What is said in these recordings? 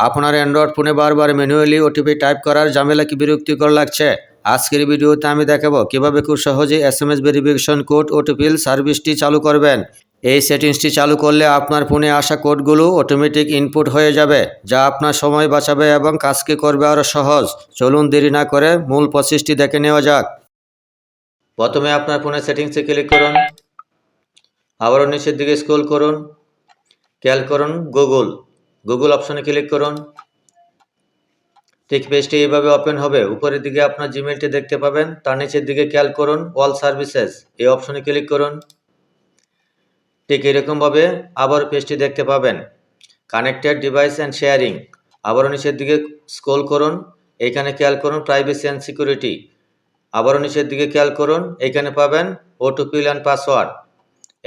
আপনার অ্যান্ড্রয়েড ফোনে বারবার ম্যানুয়ালি ওটিপি টাইপ করার ঝামেলা কি বিরক্তিকর লাগছে? আজকের ভিডিওতে আমি দেখাবো কিভাবে খুব সহজেই এসএমএস ভেরিফিকেশন কোড ওটিপি সার্ভিসটি চালু করবেন। এই সেটিংসটি চালু করলে আপনার ফোনে আসা কোডগুলো অটোমেটিক ইনপুট হয়ে যাবে, যা আপনার সময় বাঁচাবে এবং কাজকে করবে আরও সহজ। চলুন দেরি না করে মূল প্রসেসটি দেখে নেওয়া যাক। প্রথমে আপনার ফোনের সেটিংসে ক্লিক করুন, আবারও নিচের দিকে স্ক্রল করুন, খেয়াল করুন গুগল অপশনে ক্লিক করুন। ঠিক পেজটি এইভাবে ওপেন হবে। উপরের দিকে আপনার জিমেলটি দেখতে পাবেন, তার নিচের দিকে খেয়াল করুন অল সার্ভিসেস এই অপশনে ক্লিক করুন। ঠিক এরকমভাবে আবার পেজটি দেখতে পাবেন, কানেক্টেড ডিভাইস অ্যান্ড শেয়ারিং। আবারও নিচের দিকে স্ক্রল করুন, এইখানে খেয়াল করুন প্রাইভেসি অ্যান্ড সিকিউরিটি। আবারও নিচের দিকে খেয়াল করুন, এইখানে পাবেন ওটিপি অ্যান্ড পাসওয়ার্ড।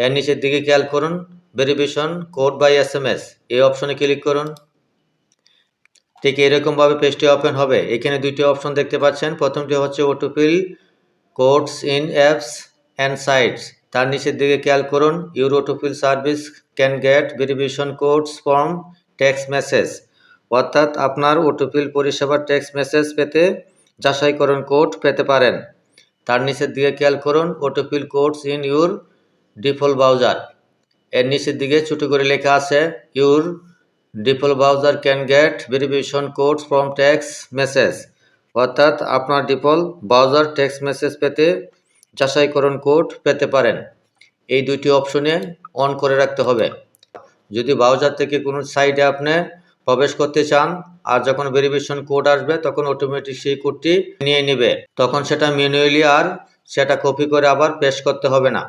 এর নিচের দিকে খেয়াল করুন ভেরিফিকেশন কোড বাই এসএমএস এই অপশনে ক্লিক করুন। ঠিক এরকমভাবে পেজটি ওপেন হবে। এখানে দুইটি অপশন দেখতে পাচ্ছেন। প্রথমটি হচ্ছে OTP codes in apps and sites. তার নিচের দিকে খেয়াল করুন your OTP service can get verification codes from text message, অর্থাৎ আপনার ওটিপি পরিষেবার টেক্সট মেসেজ পেতে যাচাইকরণ কোড পেতে পারেন। তার নিচের দিকে খেয়াল করুন OTP codes in your default browser. এর নিচের দিকে ছোট করে লেখা আছে your default browser can get verification codes from text message, অর্থাৎ আপনার ডিফল্ট ব্রাউজার টেক্সট মেসেজ পেতে যাচাইকরণ কোড পেতে পারেন। এই দুইটি অপশনে অন করে রাখতে হবে। যদি ব্রাউজার থেকে কোনো সাইটে আপনি প্রবেশ করতে চান আর যখন ভেরিফিকেশন কোড আসবে তখন অটোমেটিক সেই কোডটি নিয়ে নেবে, তখন সেটা ম্যানুয়ালি আর সেটা কপি করে আবার পেস্ট করতে হবে না।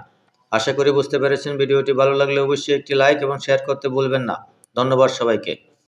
আশা করি বুঝতে পেরেছেন। ভিডিওটি ভালো লাগলে অবশ্যই একটি লাইক এবং শেয়ার করতে ভুলবেন না। ধন্যবাদ সবাইকে।